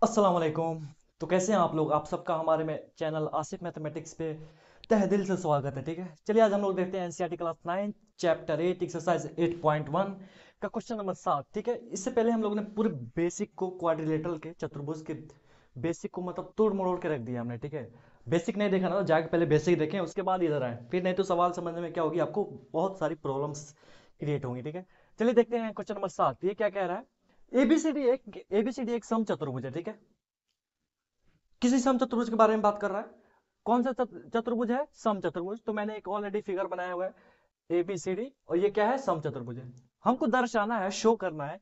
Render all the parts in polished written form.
अस्सलाम वालेकुम। तो कैसे हैं आप लोग? आप सबका हमारे में चैनल आसिफ मैथमेटिक्स पे तहे दिल से स्वागत है। ठीक है, चलिए आज हम लोग देखते हैं एनसीईआरटी क्लास 9 चैप्टर 8 एक्सरसाइज 8.1 का क्वेश्चन नंबर 7। ठीक है, इससे पहले हम लोग ने पूरे बेसिक को क्वाड्रिलेटरल के चतुर्भुज के बेसिक को मतलब तोड़ मरोड़ के रख दिया हमने। ठीक है, बेसिक नहीं देखा ना तो जाके पहले बेसिक देखें, उसके बाद इधर आए, फिर नहीं तो सवाल समझने में क्या होगी, आपको बहुत सारी प्रॉब्लम्स क्रिएट होंगी। ठीक है, चलिए देखते हैं क्वेश्चन नंबर 7 ये क्या कह रहा है। एबीसीडी एक सम चतुर्भुज है। ठीक है, किसी सम चतुर्भुज के बारे में बात कर रहा है। कौन सा चतुर्भुज है? सम चतुर्भुज। तो मैंने एक ऑलरेडी फिगर बनाया हुआ है एबीसीडी, और ये क्या है? सम चतुर्भुज है। हमको दर्शाना है, शो करना है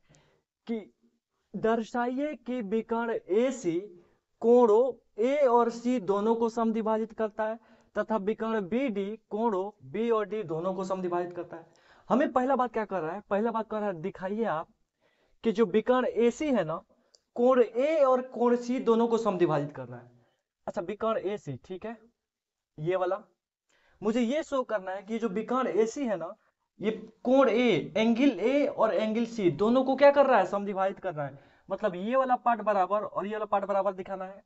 कि दर्शाइए कि विकर्ण ए सी कोणों ए और सी दोनों को समद्विभाजित करता है, तथा विकर्ण बी डी कोणों बी और डी दोनों को समद्विभाजित करता है। हमें पहला बात क्या कर रहा है? पहला बात कर रहा है, दिखाइए आप कि जो विकर्ण एसी है ना, कोण ए और कोण सी दोनों को समद्विभाजित कर रहा है। अच्छा, विकर्ण एसी ठीक है, ये वाला मुझे ये शो करना है कि जो विकर्ण एसी है ना, ये कोण ए, एंगल ए और एंगल सी दोनों को क्या कर रहा है? समद्विभाजित कर रहा है। मतलब ये वाला पार्ट बराबर और ये वाला पार्ट बराबर दिखाना है,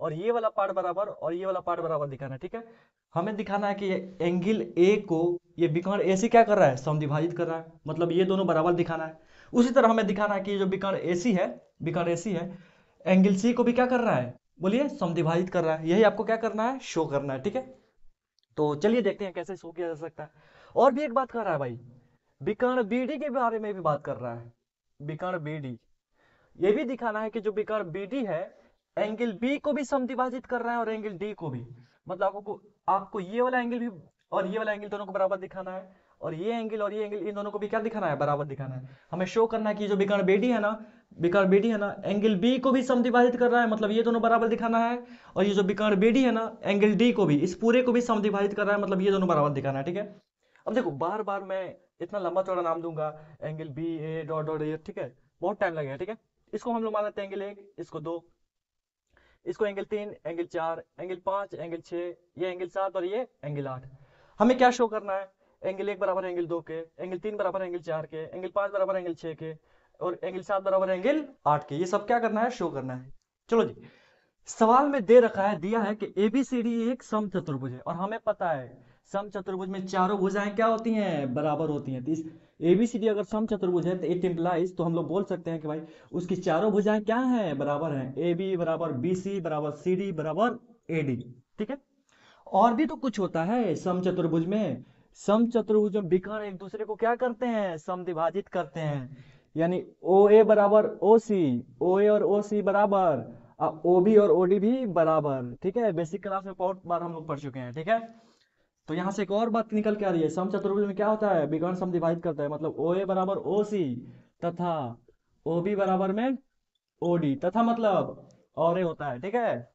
और ये वाला पार्ट बराबर और ये वाला पार्ट बराबर दिखाना है। ठीक है, हमें दिखाना है कि ये एंगल ए को ये विकर्ण ए से क्या कर रहा है? समद्विभाजित कर रहा है, मतलब ये दोनों बराबर दिखाना है। उसी तरह हमें दिखाना है कि जो विकर्ण एसी है एंगल सी को भी क्या कर रहा है? बोलिए, समद्विभाजित कर रहा है। यही आपको क्या करना है? शो करना है। ठीक है, तो चलिए देखते हैं कैसे शो किया जा सकता है। और भी एक बात कर रहा है भाई, विकर्ण बीडी के बारे में भी बात कर रहा है। विकर्ण बीडी, ये भी दिखाना है कि जो विकर्ण बीडी है एंगल बी को भी समद्विभाजित कर रहा है और एंगल डी को भी। मतलब आपको आपको ये वाला एंगल भी और ये वाला एंगल दोनों को बराबर दिखाना है, और ये एंगल और ये एंगल इन दोनों को भी क्या दिखाना है? बराबर दिखाना है। हमें शो करना है कि जो विकर्ण बीडी है ना एंगल बी को भी समद्विभाजित कर रहा है, मतलब ये दोनों बराबर दिखाना है। और ये जो विकर्ण बीडी है ना एंगल डी को भी, इस पूरे को भी समद्विभाजित कर रहा है, मतलब ये दोनों बराबर दिखाना है। ठीक है, अब देखो बार बार मैं इतना लंबा चौड़ा नाम दूंगा, angle B A dot dot A, ठीक है, बहुत टाइम लगेगा। ठीक है, इसको हम लोग मान लेते हैं एंगल एक, इसको दो, इसको एंगल तीन, एंगल चार, एंगल पांच, एंगल छः, ये एंगल सात और ये एंगल आठ। हमें क्या शो करना है? एंगल एक बराबर एंगल दो के, एंगल तीन बराबर एंगल चार के, एंगल पांच बराबर एंगल छः के, और एंगल सात बराबर एंगल आठ के। ये सब क्या करना है? शो करना है। चलो जी, सवाल में दे रखा है, दिया है कि एबीसीडी एक सम चतुर्भुज है, और हमें पता है सम चतुर्भुज में चारों भुजाएं क्या होती हैं? बराबर होती हैं। तो इस एबीसीडी अगर सम चतुर्भुज है तो इट इम्प्लाइज, तो हम लोग बोल सकते हैं कि भाई उसकी चारों भुजाएं क्या हैं? बराबर हैं। ए बी बराबर बी सी बराबर सी डी बराबर ए डी। ठीक है, और भी तो कुछ होता है सम चतुर्भुज में। सम चतुर्भुज में विकर्ण एक दूसरे को क्या करते हैं? समद्विभाजित करते हैं। यानी ओ ए बराबर ओ सी, ओ ए और ओ सी बराबर, ओ बी और ओ डी भी बराबर। ठीक है, बेसिक क्लास में बहुत बार हम लोग पढ़ चुके हैं। ठीक है, तो यहाँ से एक और बात निकल के आ रही है, सम चतुर्भुज में क्या होता है? विकर्ण समद्विभाजित करता है, मतलब ओ ए बराबर ओ सी तथा ओ बी बराबर में ओ डी, तथा मतलब और ए होता है। ठीक है,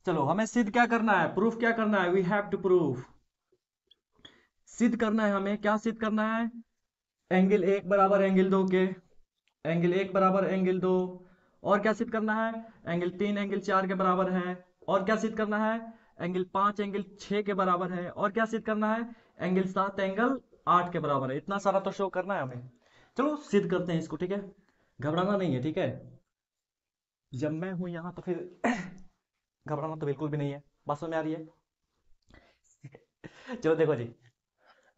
चलो हमें सिद्ध क्या करना है? प्रूफ क्या करना है? वी हैव टू प्रूफ, सिद्ध करना है। हमें क्या सिद्ध करना है? एंगल एक बराबर एंगल दो के, एंगल एक बराबर एंगल दो, और क्या सिद्ध करना है? एंगल तीन एंगल चार के बराबर है, और क्या सिद्ध करना है? एंगल पांच एंगल छह के बराबर है, और क्या सिद्ध करना है? एंगल सात एंगल आठ के बराबर है। इतना सारा तो शो करना है हमें। चलो सिद्ध करते हैं इसको। ठीक है, घबराना नहीं है। ठीक है, जब मैं हूं यहाँ तो फिर घबराना तो बिल्कुल भी नहीं है। बात समझ में आ रही है? चलो देखो जी,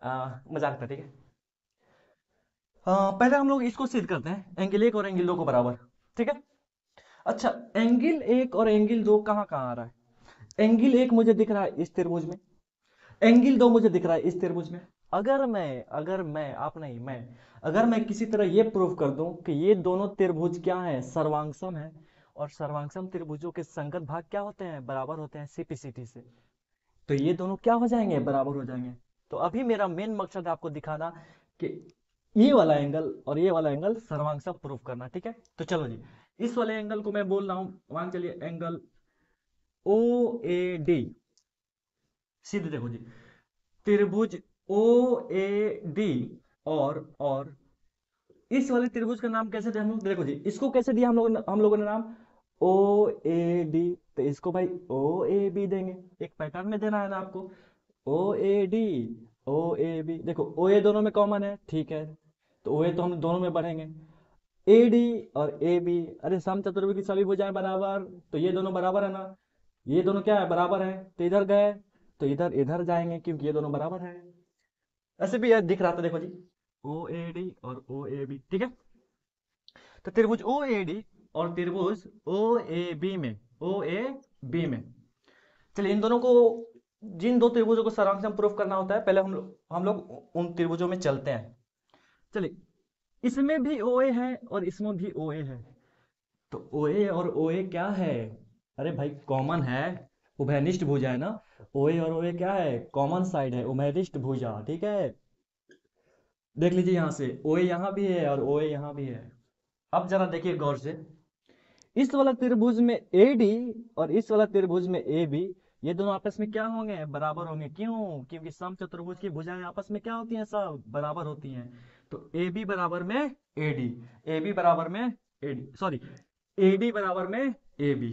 मजाक था। ठीक है, पहले हम लोग इसको सिद्ध करते हैं, एंगल एक और एंगल दो को बराबर। ठीक है, अच्छा, एंगल एक और एंगल दो कहाँ कहाँ आ रहा है? एंगल एक मुझे दिख रहा है इस त्रिभुज में, एंगल दो मुझे दिख रहा है इस त्रिभुज में। अगर मैं आप नहीं मैं अगर मैं किसी तरह ये प्रूव कर दूं कि ये दोनों त्रिभुज क्या है? सर्वांगसम है, और सर्वांगसम त्रिभुजों के संगत भाग क्या होते हैं? बराबर होते हैं सीपीसीटी से। तो ये दोनों क्या हो जाएंगे? बराबर हो जाएंगे। तो अभी मेरा मेन मकसद है आपको दिखाना कि ये वाला एंगल और ये वाला एंगल सर्वांगसम प्रूफ करना। ठीक है, तो चलो जी, इस वाले एंगल को मैं बोल रहा हूं, मान चलिए एंगल ओ ए डी। सीधे देखो जी, त्रिभुज ओ ए डी, और इस वाले त्रिभुज का नाम कैसे दिया हम लोग? देखो जी, इसको कैसे दिया हम लोगों ने नाम? ओ ए डी। तो इसको भाई ओ ए बी देंगे, एक पैटर्न में देना है ना आपको। O A D, O A B. देखो ओ ए दोनों में कॉमन है, ठीक है, तो ओ ए तो हम दोनों में बढ़ेंगे। AD और AB, अरे सम चतुर्भुज की सभी भुजाएं बराबर, तो ये दोनों बराबर है ना, ये दोनों क्या है, बराबर है, तो इधर गए तो इधर इधर जाएंगे क्योंकि ये दोनों बराबर है। ऐसे भी यार दिख रहा था, देखो जी, OAD और OAB, ठीक है। तो त्रिभुज OAD और त्रिभुज OAB में, चलिए इन दोनों को, जिन दो त्रिभुजों को सारांश प्रूफ करना होता है, पहले हम लोग उन त्रिभुजों में चलते हैं। चलिए, इसमें भी OA है और इसमें भी OA है, तो OA और OA क्या है, अरे भाई कॉमन है, उभयनिष्ठ भुजा है ना। OA और OA क्या है, कॉमन साइड है, उभयनिष्ठ भुजा, ठीक है। देख लीजिए यहां से OA यहां भी है और OA यहां भी है। अब जरा देखिए गौर से, इस वाला त्रिभुज में AD और इस वाला त्रिभुज में AB, ये दोनों आपस में क्या होंगे, बराबर होंगे। क्यों, क्योंकि सम चतुर्भुज की भुजाएं आपस में क्या होती हैं, सब बराबर होती हैं। तो AB बराबर में AD, AB बराबर में AD, सॉरी, AD बराबर में AB,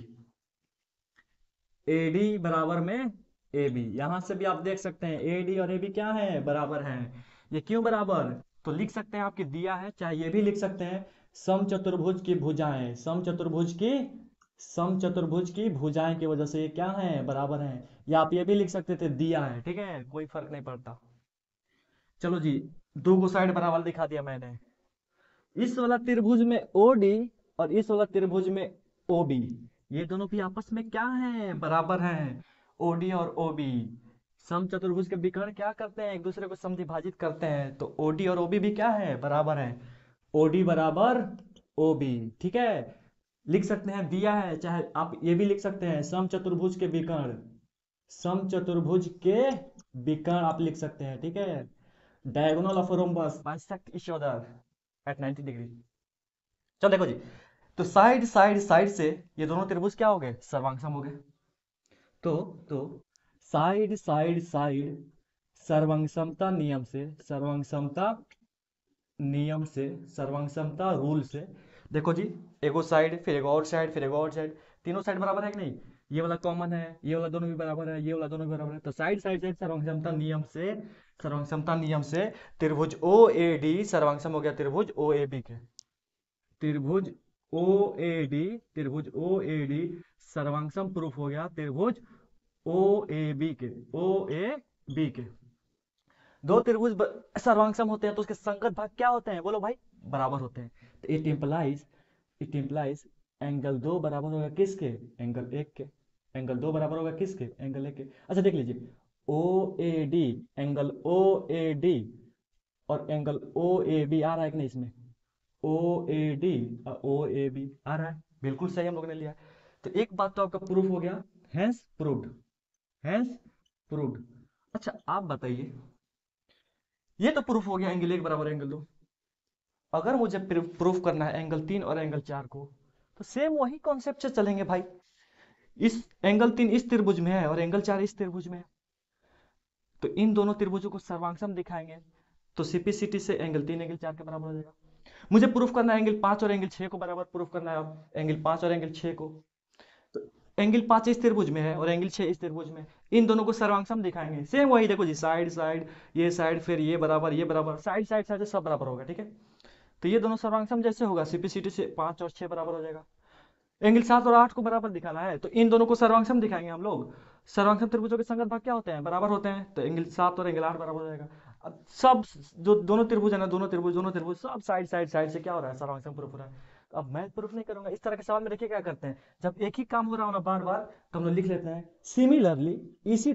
AD बराबर में AB, यहां से भी आप देख सकते हैं AD और AB क्या है, बराबर है। ये क्यों बराबर, तो लिख सकते हैं, आपके दिया है, चाहे ये भी लिख सकते हैं, समचतुर्भुज की भुजाएं, समचतुर्भुज की भुजाएं की वजह से ये क्या है, बराबर है। या आप ये भी लिख सकते थे, दिया है, ठीक है, कोई फर्क नहीं पड़ता। चलो जी, दो को साइड बराबर दिखा दिया मैंने। इस वाला त्रिभुज में OD और इस वाला त्रिभुज में OB, ये दोनों भी आपस में क्या है, बराबर हैं। OD और OB सम चतुर्भुज के विकर्ण क्या करते हैं, एक दूसरे को समद्विभाजित करते हैं, तो OD और OB भी क्या है, बराबर है। OD बराबर OB, ठीक है, लिख सकते हैं, दिया है, चाहे आप ये भी लिख सकते हैं, समचतुर्भुज के विकर्ण, समचतुर्भुज के विकर्ण आप लिख सकते हैं, ठीक है। Diagonal of rhombus bisect each other at 90 degree. चलो देखो जी, तो साइड साइड साइड से ये दोनों त्रिभुज क्या हो गए, सर्वांगसम हो गए। तो साइड साइड साइड सर्वांगसमता नियम से, सर्वांगसमता रूल से, देखो जी, एगो साइड फिर एगो और साइड फिर एगो और साइड, तीनों साइड बराबर है कि नहीं, ये वाला कॉमन है, ये वाला दोनों भी बराबर है, ये वाला दोनों भी बराबर है, तो साइड साइड साइड सर्वांगसमता नियम से त्रिभुज OAD सर्वांगसम हो गया त्रिभुज OAB के, त्रिभुज OAD, त्रिभुज OAD सर्वांगसम प्रूफ हो गया त्रिभुज OAB के, OAB के। दो त्रिभुज सर्वांगसम होते हैं तो उसके संगत भाग क्या होते हैं, बोलो भाई, बराबर होते हैं। तो इट इंप्लाइज एंगल दो बराबर होगा किसके, एंगल एक के, एंगल दो बराबर होगा किसके, एंगल एक के। अच्छा देख लीजिए, OAD, एंगल OAD और एंगल OAB आ रहा है कि नहीं इसमें, OAD और OAB आ रहा है, बिल्कुल सही हम लोगों ने लिया है। तो एक बात तो आपका प्रूफ हो गया, हैंस प्रूव्ड, हैंस प्रूव्ड। अच्छा आप बताइए, ये तो प्रूफ हो गया एंगल एक बराबर एंगल दो। अगर मुझे प्रूफ करना है एंगल तीन और एंगल चार को, तो सेम वही कॉन्सेप्ट से चलेंगे भाई। इस एंगल तीन इस त्रिभुज में है और एंगल चार इस त्रिभुज में है, तो इन दोनों त्रिभुजों को सर्वांगसम दिखाएंगे, तो सीपीसीटी से एंगल तीन एंगल चार के बराबर हो जाएगा। मुझे प्रूफ करना है एंगल पांच और एंगल छह को बराबर प्रूफ करना है, एंगल पांच और एंगल छह को, तो एंगल पांच इस त्रिभुज में है और एंगल छह इस त्रिभुज में, इन दोनों को सर्वांगसम दिखाएंगे, सेम वही देखो जी, साइड साइड, ये साइड फिर ये बराबर ये बराबर, साइड साइड साइड सब बराबर होगा, ठीक है। तो ये दोनों सर्वांगसम जैसे होगा, सीपीसीटी से पांच और छह बराबर हो जाएगा। एंगल सात और आठ को बराबर दिखाना है, तो इन दोनों को सर्वांगसम दिखाएंगे हम लोग। सर्वांगसम त्रिभुजों के संगत भाग क्या होते हैं, बराबर होते हैं, तो एंगल सात और एंगल आठ बराबर हो जाएगा। अब सब जो दोनों त्रिभुज है ना, दोनों त्रिभुज सब साइड साइड साइड से क्या हो रहा है, सर्वांगसम प्रूफ हो रहा है। तो अब मैं प्रूफ नहीं करूंगा, इस तरह के सवाल में देखिए क्या करते हैं, जब एक ही काम हो रहा हो ना बार बार, तो हम लोग लिख लेते हैं सिमिलरली, इसी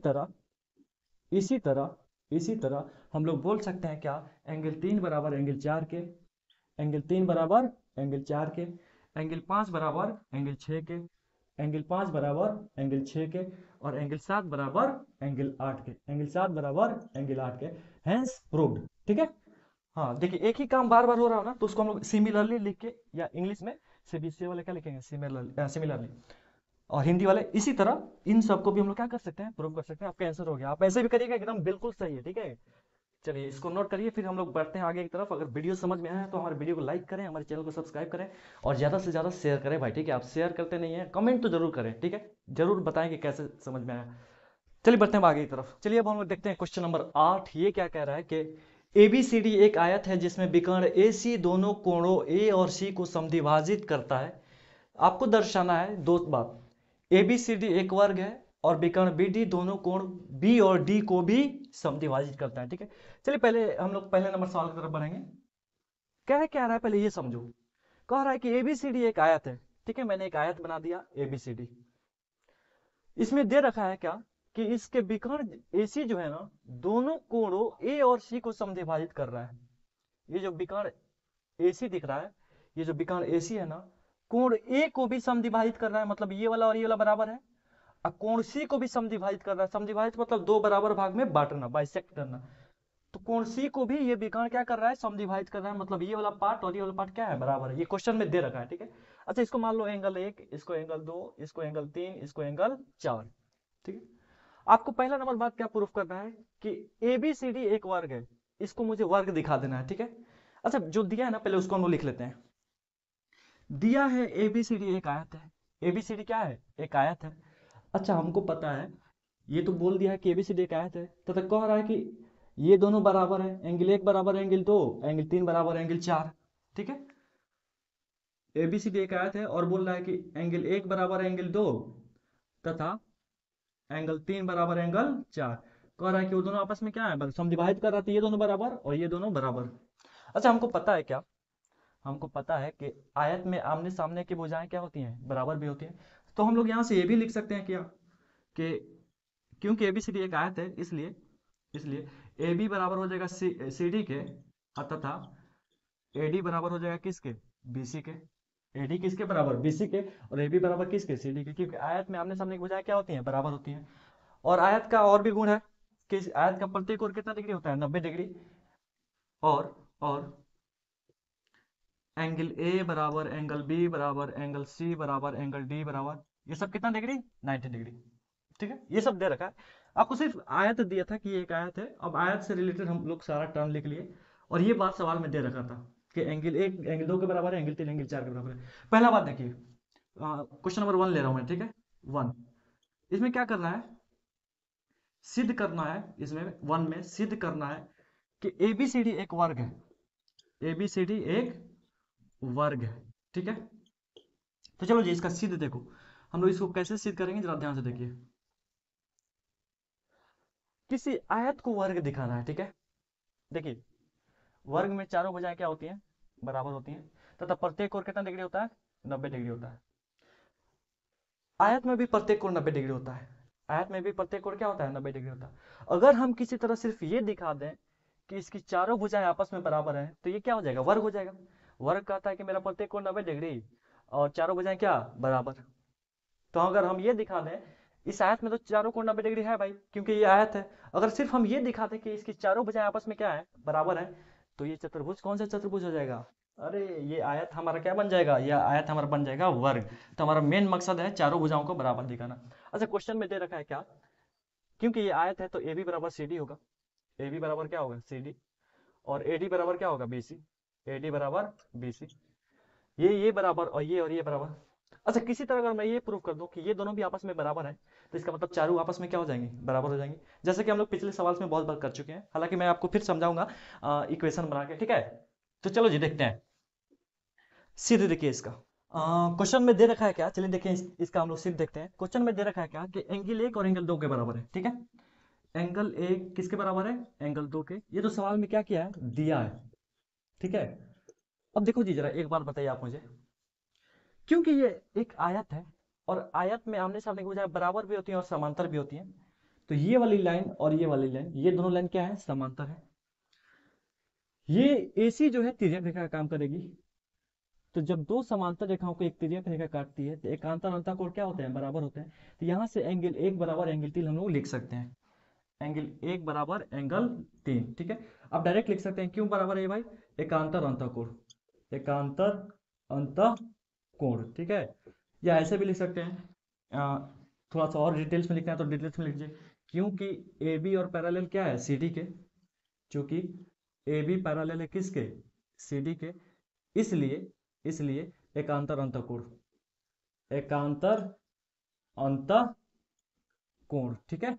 तरह हम लोग बोल सकते हैं क्या, एंगल तीन बराबर एंगल चार के, एंगल तीन बराबर एंगल चार के, एंगल पांच बराबर एंगल छः के, एंगल पांच बराबर एंगल छः के, और एंगल सात बराबर एंगल आठ के, एंगल सात बराबर एंगल आठ के, हैंस प्रूव्ड, ठीक है। हाँ देखिए, एक ही काम बार बार हो रहा हो ना, तो उसको हम लोग सिमिलरली लिख के, या इंग्लिश में सीबीएसई वाले क्या लिखेंगे, सिमिलरली, और हिंदी वाले इसी तरह, इन सबको भी हम लोग क्या कर सकते हैं, प्रूव कर सकते हैं। आपका आंसर हो गया, आप ऐसे भी करिएगा, एकदम बिल्कुल सही है, ठीक है। चलिए इसको नोट करिए, फिर हम लोग बढ़ते हैं आगे की तरफ। अगर वीडियो समझ में आया तो हमारे वीडियो को लाइक करें, हमारे चैनल को सब्सक्राइब करें, और ज़्यादा से ज़्यादा शेयर करें भाई, ठीक है। आप शेयर करते नहीं है, कमेंट तो जरूर करें, ठीक है, जरूर बताएं कि कैसे समझ में आया। चलिए बढ़ते हैं आगे की तरफ। चलिए अब हम लोग देखते हैं क्वेश्चन नंबर 8, ये क्या कह रहा है कि ABCD एक आयत है जिसमें विकर्ण AC दोनों कोणों A और C को समद्विभाजित करता है। आपको दर्शाना है दो बात, ABCD एक वर्ग है और विकर्ण BD दोनों कोण B और D को भी समद्विभाजित करता है। ठीक है, चलिए पहले हम लोग पहले नंबर सवाल की तरफ बढ़ेंगे। क्या रहा है पहले ये समझो। कह रहा है कि ABCD एक आयत है। ठीक है, मैंने एक आयत बना दिया ABCD। इसमें दे रखा है क्या कि इसके विकर्ण AC जो है ना, दोनों कोणों A और C को समद्विभाजित कर रहा है। ये जो विकर्ण AC दिख रहा है, ये जो विकर्ण AC है ना, कोण A को भी समद्विभाजित कर रहा है, मतलब ये वाला और ये वाला बराबर है। और कोण C को भी समद्विभाजित कर रहा है। समद्विभाजित मतलब दो बराबर भाग में बांटना, बाइसेक्ट करना। तो कोण C को भी ये विकर्ण क्या कर रहा है, समद्विभाजित कर रहा है, मतलब ये वाला पार्ट और ये वाला पार्ट क्या है, बराबर है। ये क्वेश्चन में दे रखा है। ठीक है, अच्छा इसको मान लो एंगल 1, इसको एंगल 2, इसको एंगल 3, इसको एंगल 4। ठीक है, आपको पहला नंबर बात क्या प्रूफ करना है कि ABCD एक वर्ग है। इसको मुझे वर्ग दिखा देना है। ठीक है, अच्छा जो दिया है ना पहले उसको हम लोग लिख लेते हैं। दिया है ABCD एक आयत है। ABCD क्या है, एक आयत है। अच्छा हमको पता है, ये तो बोल दिया है कि ABCD एक आयत है, तो कह रहा है कि ये दोनों बराबर है, एंगल 1 बराबर एंगल 2, एंगल 3 बराबर एंगल 4। ठीक है, ABCD एक आयत है और बोल रहा है कि एंगल 1 बराबर एंगल 2 तथा एंगल 3 बराबर एंगल 4। कह रहा है कि वो दोनों आपस में क्या है, समद्विभाजित कर रहा था, ये दोनों बराबर और ये दोनों बराबर। अच्छा हमको पता है क्या, हमको पता है कि आयत में आमने सामने की भुजाएं क्या होती हैं, बराबर भी होती हैं। तो हम लोग यहाँ से ये भी लिख सकते हैं क्या कि क्योंकि ABCD एक आयत है, इसलिए इसलिए AB बराबर हो जाएगा CD के, तथा AD बराबर हो जाएगा किसके, BC के। AD किसके बराबर, BC के, और AB बराबर किसके, CD के, क्योंकि आयत में आमने सामने की भुजाएं क्या होती हैं, बराबर होती हैं। और आयत का और भी गुण है कि इस आयत का प्रत्येक ओर कितना डिग्री होता है, 90 डिग्री। और एंगल A बराबर एंगल B बराबर एंगल C बराबर एंगल D बराबर, ये सब कितना डिग्री, 90 डिग्री। ठीक है, ये सब दे रखा है। आपको सिर्फ आयत दिया था कि ये एक आयत है, अब आयत से रिलेटेड हम लोग सारा टर्म लिख लिए। और ये बात सवाल में दे रखा था कि एंगल 1 एंगल 2 के बराबर है, एंगल 3 एंगल 4 के बराबर है। पहला बात देखिए, क्वेश्चन नंबर 1 ले रहा हूं मैं। ठीक है, 1 इसमें क्या करना है, सिद्ध करना है, इसमें 1 में सिद्ध करना है कि ABCD एक वर्ग है। ABCD एक वर्ग है। ठीक है, तो चलो जी इसका सिद्ध देखो, हम लोग इसको कैसे सिद्ध करेंगे जरा ध्यान से देखिए। किसी आयत को वर्ग दिखाना है। ठीक है, देखिए वर्ग में चारों भुजाएं क्या होती हैं, बराबर होती हैं, तथा प्रत्येक कोण कितना डिग्री होता है, 90 डिग्री होता है। आयत में भी प्रत्येक कोण 90 डिग्री होता है। आयत में भी प्रत्येक कोण क्या होता है, 90 डिग्री होता है। अगर हम किसी तरह सिर्फ ये दिखा दें कि इसकी चारों भुजाएं आपस में बराबर हैं, तो ये क्या हो जाएगा, वर्ग हो जाएगा। वर्ग कहता है कि मेरा प्रत्येक कोण 90 डिग्री और चारों भुजाएं क्या, बराबर। तो अगर हम ये दिखा दें, इस आयत में तो चारों कोण 90 डिग्री है भाई, क्योंकि ये आयत है। अगर सिर्फ हम ये दिखा दें कि इसकी चारों भुजाएं आपस में क्या है, बराबर है, तो ये चतुर्भुज कौन सा चतुर्भुज हो जाएगा, अरे ये आयत हमारा क्या बन जाएगा, यह आयत हमारा बन जाएगा वर्ग। तो हमारा मेन मकसद है चारों भुजाओं को बराबर दिखाना। अच्छा क्वेश्चन में दे रखा है क्या, क्योंकि ये आयत है तो AB बराबर CD होगा। AB बराबर क्या होगा, CD। और AD बराबर क्या होगा, BC। AD बराबर BC, ये बराबर और ये बराबर। अच्छा किसी तरह अगर मैं ये प्रूव कर दूं कि ये दोनों भी आपस में बराबर है, तो इसका मतलब चारों आपस में क्या हो जाएंगे, बराबर हो जाएंगे। जैसे कि हम लोग पिछले सवाल में बहुत बार कर चुके हैं, हालांकि मैं आपको फिर समझाऊंगा इक्वेशन बना के। ठीक है, तो चलो जी देखते हैं सिद्ध। देखिए इसका क्वेश्चन में दे रखा है क्या, चलिए देखिए इसका हम लोग सिद्ध देखते हैं। क्वेश्चन में दे रखा है क्या कि एंगल 1 और एंगल 2 के बराबर है। ठीक है, एंगल 1 किसके बराबर है, एंगल 2 के। ये तो सवाल में क्या किया है, दिया है। ठीक है, अब देखो जी जरा एक बात बताइए आप मुझे, क्योंकि ये एक आयत है और आयत में आमने सामने की भुजाएं बराबर भी होती हैं और समांतर भी होती हैं, तो ये वाली लाइन और ये वाली लाइन, ये दोनों लाइन क्या है, समांतर है। ये AC जो है तिर्यक रेखा का काम करेगी। तो जब दो समांतर रेखाओं को एक तिर्यक रेखा काटती है तो एकांतर अंतःकोण क्या होते हैं, बराबर होते हैं। तो यहां से एंगल 1 बराबर एंगल 3 हम लोग लिख सकते हैं, एंगल 1 बराबर एंगल 3। ठीक है, आप डायरेक्ट लिख सकते हैं, क्यों बराबर है भाई, एकांतर अंतःकोण, एकांतर अंतःकोण। ठीक है, या ऐसे भी लिख सकते हैं, थोड़ा सा और डिटेल्स में लिखना है तो डिटेल्स में लिख लीजिए, क्योंकि AB और पैरेलल क्या है, CD के, क्योंकि AB पैरेलल है किसके, CD के, इसलिए इसलिए एकांतर अंतःकोण, एकांतर अंतःकोण। ठीक है,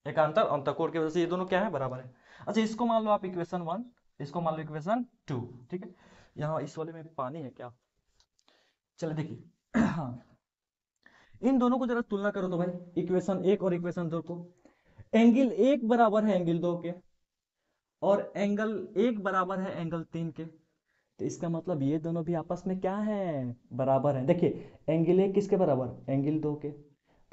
एकांतर अंतःकोण की वजह से ये दोनों क्या है, बराबर है। अच्छा इसको मान लो आप इक्वेशन 1, इसको मान लो इक्वेशन 2, ठीक है। यहाँ इस वाले में पानी है क्या? चलो देखिए हाँ, इन दोनों को जरा तुलना करो तो भाई, इक्वेशन 1 और इक्वेशन 2 को। एंगल 1 बराबर है एंगल 2 के, और एंगल 1 बराबर है एंगल 3 के। तो इसका मतलब ये दोनों भी आपस में क्या है? बराबर है। देखिए एंगल 1 किसके बराबर? एंगल 2 के।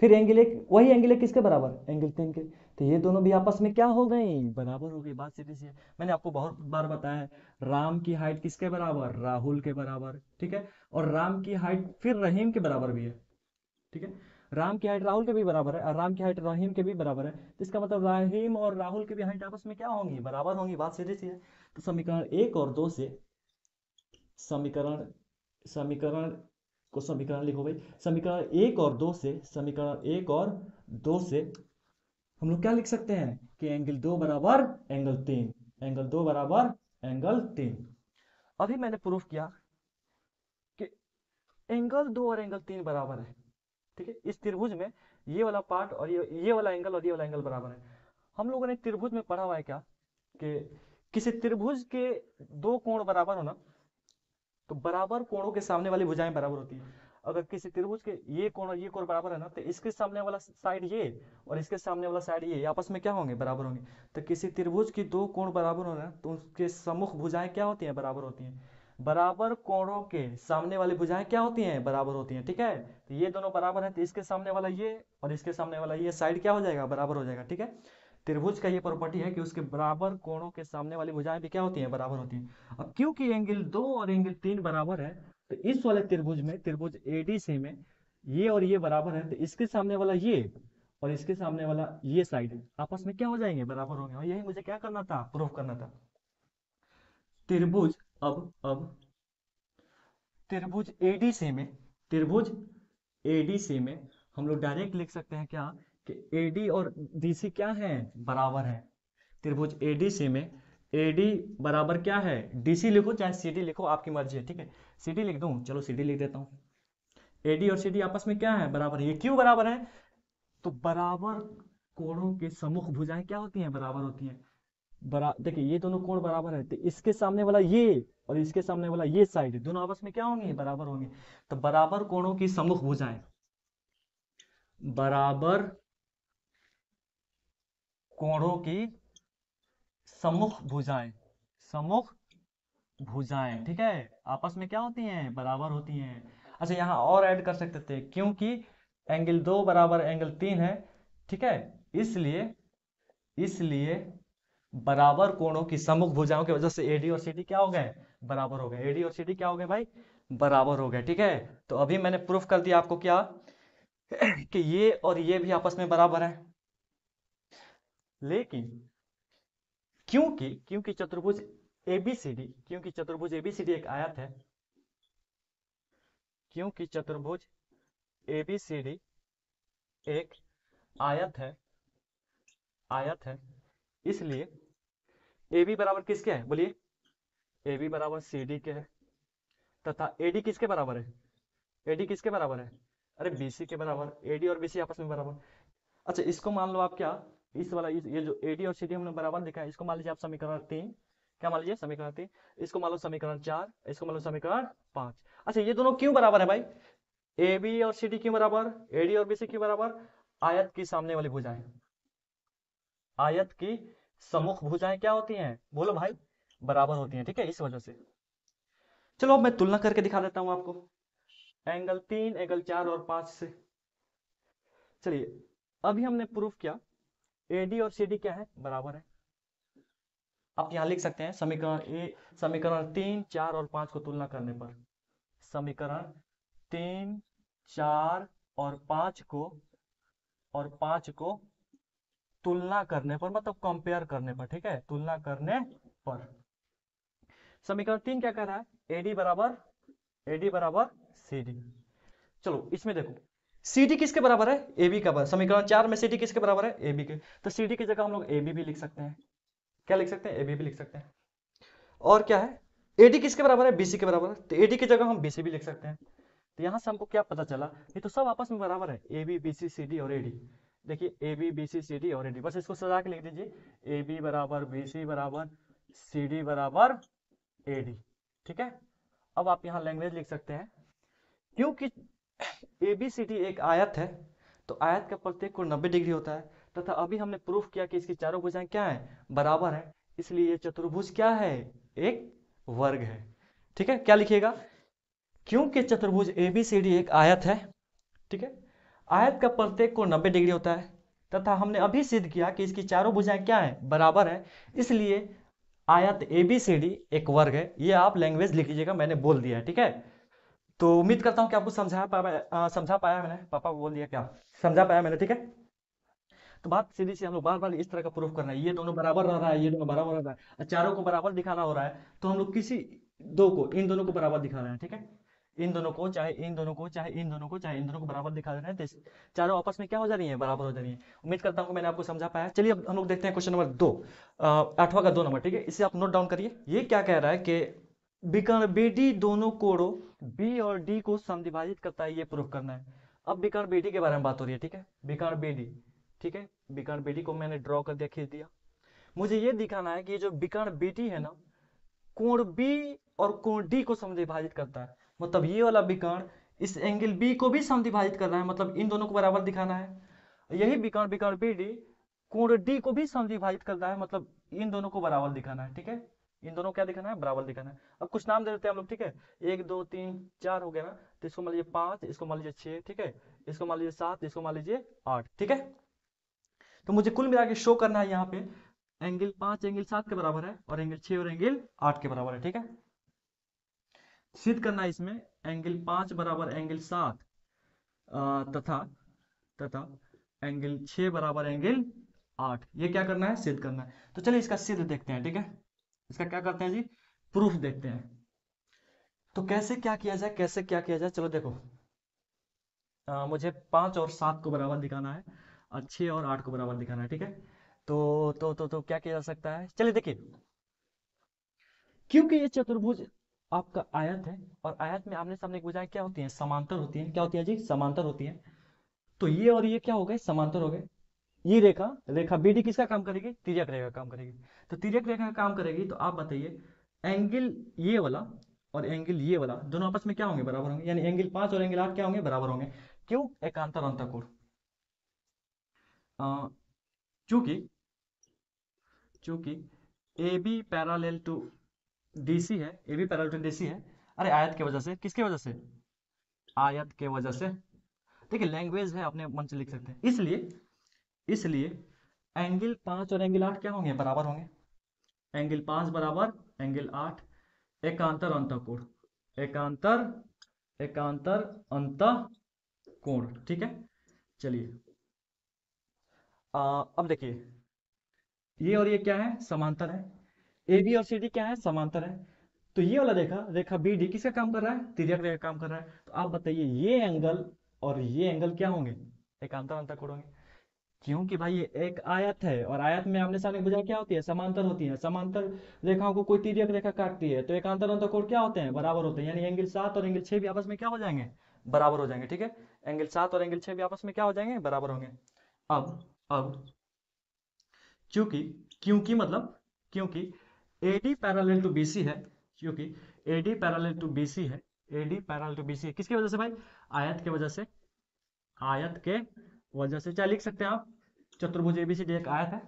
फिर एंगल 1, वही एंगल 1 किसके बराबर? एंगल 3 के। तो ये दोनों भी आपस में क्या हो गई? बराबर हो गई। बात सीधी सी है। मैंने आपको बहुत बार बताया है, राम की हाइट किसके बराबर? राहुल के बराबर, ठीक है। और राम की हाइट फिर रहीम के बराबर भी है, ठीक है। राम की हाइट राहुल के भी बराबर है, और राम की हाइट रहीम के भी बराबर है। तो इसका मतलब रहीम और राहुल की भी हाइट आपस में क्या होंगी? बराबर होंगी। बात सीधी सी है। तो समीकरण 1 और 2 से, समीकरण समीकरण समीकरण लिखो भाई। समीकरण 1 और 2 से, समीकरण 1 और 2 से हम लोग क्या लिख सकते हैं कि एंगल 2 बराबर एंगल 3, एंगल 2 बराबर एंगल 3। अभी मैंने प्रूफ किया कि एंगल 2 और एंगल 3 बराबर है, ठीक है। इस त्रिभुज में ये वाला पार्ट और ये वाला एंगल और ये वाला एंगल बराबर है। हम लोगों ने त्रिभुज में पढ़ा हुआ है क्या, कि किसी त्रिभुज के दो कोण बराबर हो ना, तो बराबर कोणों के सामने वाली भुजाएं बराबर होती है। अगर किसी त्रिभुज के ये कोण और ये कोण बराबर है ना, तो इसके सामने वाला साइड ये और इसके सामने वाला साइड ये आपस में क्या होंगे? बराबर होंगे। तो किसी त्रिभुज की दो कोण बराबर हो ना, तो उसके सम्मुख भुजाएं क्या होती हैं? बराबर होती हैं। बराबर कोणों के सामने वाली भुजाएं क्या होती हैं? बराबर होती हैं, ठीक है। तो ये दोनों बराबर है, तो इसके सामने वाला ये और इसके सामने वाला ये साइड क्या हो जाएगा? बराबर हो जाएगा, ठीक है। त्रिभुज का ये प्रॉपर्टी है कि उसके बराबर कोणों के सामने वाली भुजाएं भी क्या होती हैं? बराबर होती हैं। अब क्योंकि एंगल 2 और एंगल 3 बराबर है, तो इस वाले त्रिभुज में, त्रिभुज एडीसी में ये और ये बराबर है, तो इसके सामने वाला ये और इसके सामने वाला ये साइड आपस में क्या हो जाएंगे? बराबर होंगे। और यही मुझे क्या करना था? प्रूफ करना था। त्रिभुज अब त्रिभुज एडीसी में, त्रिभुज एडीसी में हम लोग डायरेक्ट लिख सकते हैं क्या, कि एडी और डीसी क्या है? बराबर है। त्रिभुज एडीसी में एडी बराबर क्या है? डीसी लिखो चाहे सीडी लिखो, आपकी मर्जी है, ठीक है। सीडी लिख दूं? चलो सीडी लिख देता हूँ। एडी और सीडी आपस में क्या है? बराबर है। ये क्यों बराबर है? तो बराबर कोणों के सम्मुख भुजाएं क्या होती हैं? बराबर होती हैं। देखिए ये दोनों कोण बराबर है, तो इसके सामने वाला ये और इसके सामने वाला ये साइड दोनों आपस में क्या होंगे? बराबर होंगे। तो बराबर कोणों की सम्मुख भुजाएं, बराबर कोणों की सम्मुख भुजाएं, सम्मुख भुजाएं, ठीक है, आपस में क्या होती हैं? बराबर होती हैं। अच्छा यहाँ और ऐड कर सकते थे, क्योंकि एंगल 2 बराबर एंगल 3 है, ठीक है। इसलिए इसलिए बराबर कोणों की सम्मुख भुजाओं की वजह से एडी और सीडी क्या हो गए? बराबर हो गए। एडी और सीडी क्या हो गए भाई? बराबर हो गए, ठीक है। तो अभी मैंने प्रूफ कर दिया आपको क्या, कि ये और ये भी आपस में बराबर है। लेकिन क्योंकि क्योंकि चतुर्भुज एबीसीडी, क्योंकि चतुर्भुज एबीसीडी एक आयत है, क्योंकि चतुर्भुज एबीसीडी एक आयत है, आयत है, इसलिए ए बी बराबर किसके है? बोलिए। ए बी बराबर सी डी के है, तथा ए डी किसके बराबर है? ए डी किसके बराबर है? अरे बी सी के बराबर। ए डी और बी सी आपस में बराबर। अच्छा इसको मान लो आप क्या, इस वाला ये जो ए डी और सी डी हमने बराबर लिखा है, इसको मान लीजिए आप समीकरण 3, क्या मान लीजिए? समीकरण 3। इसको मान लो समीकरण 4, इसको मान लो समीकरण 5। अच्छा ये दोनों क्यों बराबर है भाई? ए बी और सी डी क्यों बराबर? ए डी और बी सी क्यों बराबर? आयत की सामने वाली भुजाएं, आयत की सम्मुख भुजाएं क्या होती हैं? बोलो भाई, बराबर होती हैं, ठीक है, इस वजह से। चलो अब मैं तुलना करके दिखा देता हूं आपको, एंगल 3, एंगल 4 और 5 से। चलिए अभी हमने प्रूफ किया एडी और सीडी क्या है? बराबर है। आप यहां लिख सकते हैं समीकरण 3, 4 और 5 को तुलना करने पर, समीकरण 3, 4 और 5 को, और 5 को तुलना करने पर, मतलब कंपेयर करने पर, ठीक है, तुलना करने पर। समीकरण 3 क्या कह रहा है? एडी बराबर सीडी। चलो इसमें देखो, सीडी किसके बराबर है? एबी का बराबर। समीकरण 4 में सीडी किसके बराबर है? एबी के। तो सीडी की जगह हम लोग एबी भी लिख सकते हैं। क्या लिख सकते हैं? एबी भी लिख सकते हैं। और क्या है? एडी किसके बराबर है? बीसी के बराबर है, तो एडी की जगह हम बीसी भी लिख सकते हैं। तो यहां से हमको क्या पता चला? ये तो सब आपस में बराबर है, एबी बीसी सीडी और एडी। देखिए A B B C C D और ए डी, बस इसको सजा के लिख दीजिए, ए बी बराबर बी सी बराबर सी डी बराबर ए डी। ठीक है, अब आप यहाँ लैंग्वेज लिख सकते हैं, क्योंकि ए बी सी डी एक आयत है, तो आयत का प्रत्येक कोण 90 डिग्री होता है, तथा अभी हमने प्रूफ किया कि इसकी चारों भुजाएं क्या है, बराबर है, इसलिए ये चतुर्भुज क्या है, एक वर्ग है। ठीक है, क्या लिखिएगा, क्योंकि चतुर्भुज एबीसीडी एक आयत है, ठीक है, आयत का प्रत्येक कोण 90 डिग्री होता है, तथा हमने अभी सिद्ध किया कि इसकी चारों भुजाएं क्या है, बराबर है, इसलिए आयत एबीसीडी एक वर्ग है। ये आप लैंग्वेज लिख लीजिएगा, मैंने बोल दिया है। ठीक है, तो उम्मीद करता हूं कि आपको समझा पाया मैंने, पापा को बोल दिया क्या, समझा पाया मैंने। ठीक है, तो बात सीधी सी हम लोग बार बार इस तरह का प्रूफ करना है, ये दोनों बराबर रह रहा है, ये दोनों बराबर रह रहा है, और चारों को बराबर दिखाना हो रहा है, तो हम लोग किसी दो को, इन दोनों को बराबर दिखा रहे हैं। ठीक है, इन दोनों को, चाहे इन दोनों को, चाहे इन दोनों को, चाहे इन दोनों को बराबर दिखा रहे हैं, तो चारों आपस में क्या हो जा रही है, बराबर हो जा रही है। उम्मीद करता हूँ कि मैंने आपको समझा पाया। चलिए अब हम लोग देखते हैं क्वेश्चन नंबर 2, 8वां का 2 नंबर। ठीक है, इसे आप नोट डाउन करिए। ये क्या कह रहा है कि विकर्ण BD दोनों कोणों B और D को समद्विभाजित करता है, ये प्रूफ करना है। अब विकर्ण BD के बारे में बात हो रही है। ठीक है, विकर्ण BD, ठीक है, विकर्ण BD को मैंने ड्रॉ कर दिया, खींच दिया। मुझे ये दिखाना है कि जो विकर्ण BD है ना, कोण B और कोण D को समद्विभाजित करता है, मतलब ये वाला विकर्ण इस एंगल B को भी समद्विभाजित कर रहा है, मतलब इन दोनों को बराबर दिखाना है। यही विकर्ण विकर्ण BD कोण D को भी समद्विभाजित कर रहा है, मतलब इन दोनों को बराबर दिखाना है। ठीक है, इन दोनों क्या दिखाना है, बराबर दिखाना है। अब कुछ नाम दे देते हैं हम लोग। ठीक है, 1 2 3 4 हो गया ना, तो इसको मान लीजिए 5, इसको मान लीजिए 6, ठीक है, इसको मान लीजिए 7, इसको मान लीजिए 8। ठीक है, तो मुझे कुल मिला के शो करना है यहाँ पे एंगल 5 एंगल 7 के बराबर है, और एंगल 6 और एंगल 8 के बराबर है। ठीक है, सिद्ध करना है इसमें एंगल 5 बराबर एंगल 7 तथा तथा एंगल 6 बराबर एंगल 8, ये क्या करना है, सिद्ध करना है। तो चलिए इसका सिद्ध देखते हैं। ठीक है, इसका क्या करते हैं जी, प्रूफ देखते हैं। तो कैसे क्या किया जाए, कैसे क्या किया जाए, चलो देखो, मुझे 5 और 7 को बराबर दिखाना है, और 6 और 8 को बराबर दिखाना है। ठीक है, तो क्या किया जा सकता है, चलिए देखिए, क्योंकि ये चतुर्भुज आपका आयत है, और आयत में आमने सामने की भुजाएं क्या होती हैं, समांतर होती हैं। क्या होती है जी, समांतर होती हैं। तो ये और ये क्या हो गए, समांतर हो गए। ये रेखा रेखा BD किसका काम करेगी, तिर्यक रेखा का काम करेगी। तो तिर्यक रेखा का काम करेगी, तो आप बताइए एंगल ये वाला और एंगल ये वाला दोनों आपस में क्या होंगे, बराबर होंगे, यानी एंगल 5 और एंगल 8 क्या होंगे, बराबर होंगे। क्यों, एकांतर अंतःकोण, चूंकि चूंकि A B parallel to DC है, A B parallel to DC है। अरे आयत के वजह से, किसके वजह से, आयत के वजह से। देखिए लैंग्वेज है, अपने मन से लिख सकते हैं। इसलिए इसलिए एंगल 5 और एंगल 8 क्या होंगे, बराबर होंगे। एंगल 5 बराबर एंगल 8, एकांतर अंतःकोण, एकांतर एकांतर अंतःकोण। ठीक है, चलिए अब देखिए, ये और ये क्या है, समांतर है। AB और CD क्या है, समांतर है। तो ये वाला रेखा रेखा BD किसका काम कर रहा है, तिर्यक रेखा काम कर रहा है। तो आप बताइए ये एंगल और ये एंगल क्या होंगे, एकांतर अंतःकोण होंगे। क्योंकि भाई ये एक आयत है, और आयत में आमने सामने भुजा क्या होती है, समांतर होती है। समांतर रेखाओं को कोई तिर्यक रेखा काटती है, तो एकांतर अंतःकोण क्या होते हैं, बराबर होते हैं। यानी एंगल 7 और एंगल 6 भी आपस में क्या हो जाएंगे, बराबर हो जाएंगे। ठीक है, एंगल 7 और एंगल 6 भी आपस में क्या हो जाएंगे, बराबर होंगे। अब क्योंकि क्योंकि मतलब क्योंकि AD पैरेलल टू BC है, क्योंकि AD पैरेलल टू BC है, AD पैरेलल टू BC है, किसकी वजह से भाई, आयत के वजह से। आयत के वजह से, क्या लिख सकते हैं आप, चतुर्भुज ABCD एक आयत है,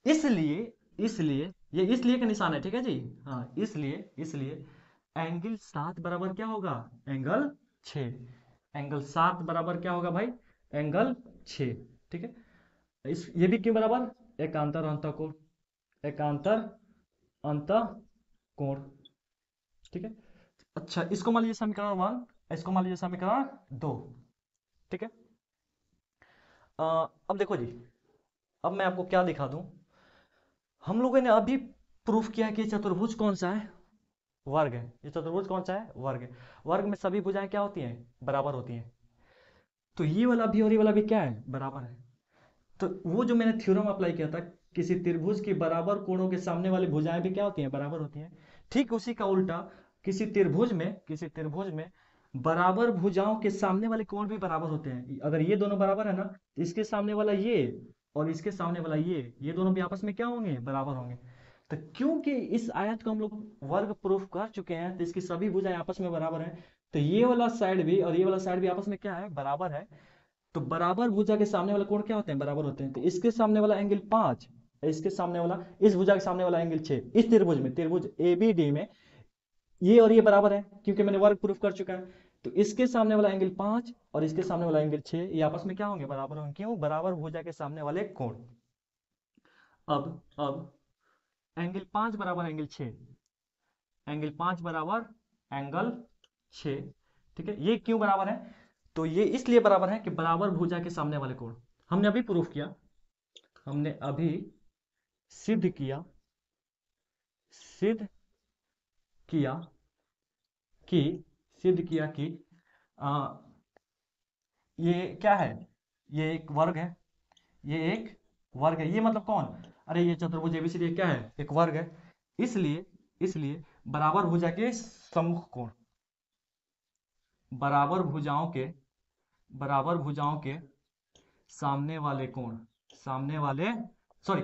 इसलिए इसलिए ये इसलिए का निशान है। ठीक है जी, हाँ, इसलिए इसलिए एंगल 7 बराबर क्या होगा, एंगल 6, एंगल 7 बराबर क्या होगा भाई, एंगल 6। ठीक है, ये भी क्यों बराबर, एकांतर अंतःकोण, एकांतर अंतःकोण। ठीक है, अच्छा इसको मान लीजिए समीकरण 1, इसको मान लीजिए समीकरण 2। ठीक है, अब देखो जी, अब मैं आपको क्या दिखा दूं, हम लोगों ने अभी प्रूफ किया कि चतुर्भुज कौन सा है, वर्ग है। ये चतुर्भुज कौन सा है, वर्ग है। वर्ग में सभी भुजाएं क्या होती हैं, बराबर होती हैं। तो ये वाला भी और ये वाला भी क्या है, बराबर है। तो वो जो मैंने थ्योरम अप्लाई किया था, किसी त्रिभुज की बराबर कोणों के सामने वाली भुजाएं भी क्या होती हैं, बराबर होती हैं। ठीक उसी का उल्टा किसी त्रिभुज में बराबर भुजाओं के सामने वाले कोण भी बराबर होते हैं। अगर ये दोनों बराबर है ना, तो इसके सामने वाला ये और इसके सामने वाला ये दोनों भी आपस में क्या होंगे, बराबर होंगे। तो क्योंकि इस आयत को हम लोग वर्ग प्रूफ कर चुके हैं, तो इसकी सभी भुजाएं आपस में बराबर हैं, तो ये वाला साइड भी और ये वाला साइड भी आपस में क्या है, बराबर है। तो बराबर भुजा के सामने वाला कोण क्या होते हैं, बराबर होते हैं। तो इसके सामने वाला एंगल 5, इसके सामने वाला, इस भुजा के सामने वाला एंगल 6, इस त्रिभुज में, त्रिभुज एबीडी में ये और ये बराबर है, क्योंकि मैंने वर्ग प्रूफ कर चुका है। तो इसके सामने वाला एंगल 5 और इसके सामने वाला एंगल 6, ये आपस में क्या होंगे, बराबर होंगे। क्यों, बराबर भुजा के सामने वाले कोण। अब एंगल 5 बराबर एंगल 6, एंगल 5 बराबर एंगल 6, ठीक है। ये क्यों बराबर है, तो ये इसलिए बराबर है कि बराबर भुजा के सामने वाले कोण, हमने अभी प्रूफ किया, हमने अभी सिद्ध किया, सिद्ध किया कि सिद्ध किया कि आ, ये क्या है, ये एक वर्ग है, ये एक वर्ग है। ये मतलब कौन, अरे ये चतुर्भुज एबीसीडी क्या है, एक वर्ग है। इसलिए इसलिए बराबर भुजा के सम्मुख कोण, बराबर भुजाओं के, बराबर भुजाओं के सामने वाले कोण, सामने वाले, सॉरी,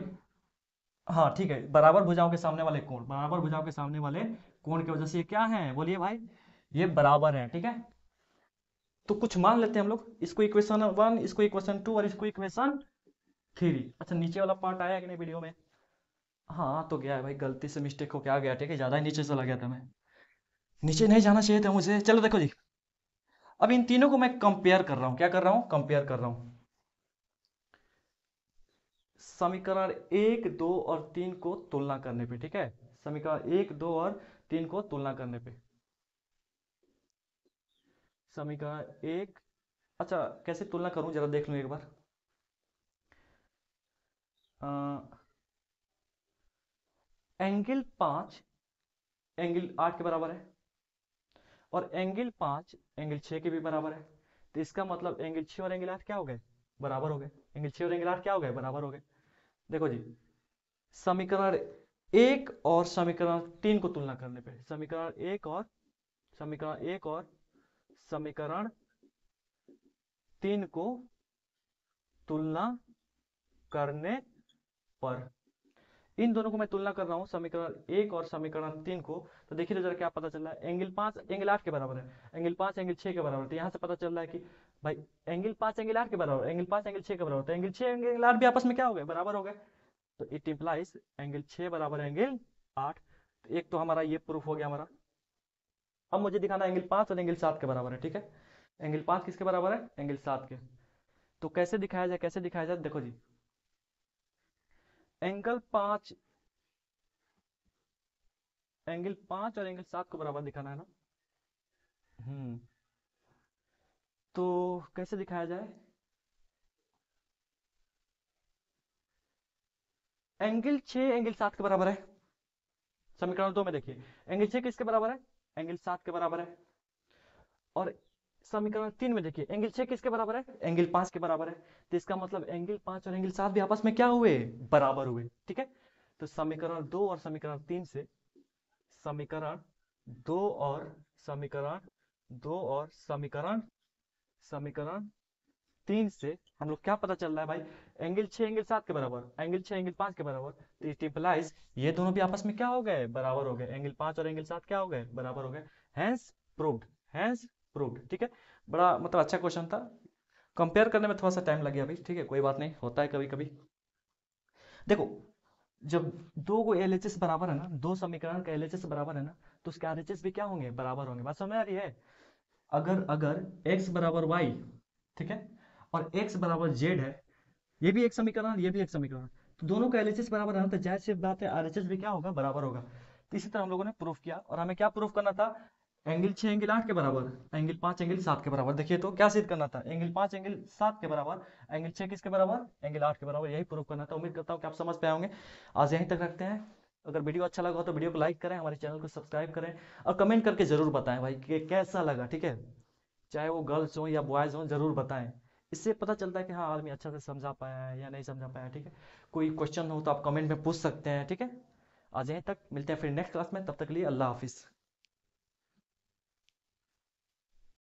हाँ ठीक है, बराबर भुजाओं के सामने वाले कोण, बराबर भुजाओं के सामने वाले कोण की वजह से ये क्या है, बोलिए भाई, ये बराबर है, ठीक है। तो कुछ मान लेते हैं हम लोग, इसको इक्वेशन 1, इसको इक्वेशन 2 और इसको इक्वेशन 3। अच्छा, नीचे वाला पार्ट आया कि नहीं वीडियो में, हाँ तो गया है भाई, गलती से मिस्टेक होके आ गया, ठीक है, ज्यादा ही नीचे चला गया था मैं, नीचे नहीं जाना चाहिए था मुझे। चलो देखो जी, अब इन तीनों को मैं कंपेयर कर रहा हूँ, क्या कर रहा हूँ, कंपेयर कर रहा हूँ। समीकरण 1, 2 और 3 को तुलना करने पे, ठीक है, समीकरण 1, 2 और 3 को तुलना करने पे, समीकरण 1, अच्छा कैसे तुलना करूं जरा देख लूं एक बार। एंगल 5 एंगल 8 के बराबर है, और एंगल 5 एंगल 6 के भी बराबर है। तो इसका मतलब एंगल 6 और एंगल 8 क्या हो गए, बराबर हो गए। एंगल 6 और एंगल 8 क्या हो गए, बराबर हो गए। देखो जी, समीकरण 1 और समीकरण 3 को तुलना करने पे, समीकरण 1 और समीकरण 1 और समीकरण 3 को तुलना करने पर, इन दोनों को मैं तुलना कर रहा हूं, समीकरण 1 और समीकरण 3 को। तो देखिए तो जरा क्या पता चल रहा है, एंगल 5 एंगल 8 के बराबर है, एंगल 5 एंगल 6 के बराबर है। तो यहां से पता चल रहा है कि भाई एंगल 5 एंगल 8 के बराबर, एंगल 5 एंगल 6 के बराबर, तो एंगल 6 एंगल 8 भी आपस में क्या हो गए, बराबर हो गए। तो इट इंप्लाइज एंगल 6 बराबर एंगल 8। तो एक तो हमारा ये प्रूफ हो गया हमारा। अब मुझे दिखाना एंगल 5 और एंगल 7 के बराबर है, ठीक है। एंगल 5 किसके बराबर है, एंगल 7 के। तो कैसे दिखाया जाए, कैसे दिखाया जाए, देखो जी, एंगल 5, एंगल 5 और एंगल 7 को बराबर दिखाना है ना। हम्म तो कैसे दिखाया जाए, एंगल 6 एंगल 7 के बराबर है, समीकरण 2 में देखिए, एंगल 6 किसके बराबर है, एंगल 7 के बराबर है। और समीकरण 3 में देखिए, एंगल 6 किसके बराबर है, एंगल 5 के बराबर है। तो इसका मतलब एंगल 5 और एंगल 7 भी आपस में क्या हुए, बराबर हुए, ठीक है। तो समीकरण 2 और समीकरण 3 से, समीकरण 2 और समीकरण 2 और समीकरण समीकरण 3 से हम लोग क्या पता चल रहा है भाई, एंगल 6 एंगल 7 के बराबर, एंगल 6 एंगल 5 के बराबर। तो इट इंप्लाइज ये दोनों भी आपस में क्या हो गए, बराबर हो गए, एंगल 5 और एंगल 7 क्या हो गए, बराबर हो गए। हैंस प्रूव्ड, हैंस प्रूव्ड, ठीक है। बड़ा मतलब अच्छा क्वेश्चन था, कंपेयर करने में थोड़ा सा टाइम लग गया भाई, ठीक है, कोई बात नहीं, होता है कभी कभी। देखो, जब दो को एलएचएस बराबर है ना, दो समीकरण का एलएचएस बराबर है ना, तो उसके आरएचएस भी क्या होंगे, बराबर होंगे। बात समझ में आ रही है। अगर अगर x बराबर y, ठीक है, और x बराबर z है, ये भी एक समीकरण, ये भी एक समीकरण, तो दोनों का एलएचएस बराबर है ना, तो जाहिर सी बात है आरएचएस भी क्या होगा, बराबर होगा। तो इसी तरह हम लोगों ने प्रूफ किया, और हमें क्या प्रूफ करना था, एंगल 6 एंगल 8 के बराबर, एंगल 5 एंगल 7 के बराबर। देखिए तो क्या सिद्ध करना था, एंगल 5 एंगल 7 के बराबर, एंगल 6 किसके बराबर, एंगल 8 के बराबर, यही प्रूफ करना था। उम्मीद करता हूँ कि आप समझ पाए होंगे। आज यहीं तक रखते हैं। अगर वीडियो अच्छा लगा हो तो वीडियो को लाइक करें, हमारे चैनल को सब्सक्राइब करें, और कमेंट करके जरूर बताएं भाई कि कैसा लगा, ठीक है। चाहे वो गर्ल्स हो या बॉयज हो, जरूर बताएं। इससे पता चलता है कि हाँ आदमी अच्छा से समझा पाया है या नहीं समझा पाया, ठीक है। कोई क्वेश्चन हो तो आप कमेंट में पूछ सकते हैं, ठीक है। आज यहीं तक, मिलते हैं फिर नेक्स्ट क्लास में, तब तक के लिए अल्लाह हाफिज़।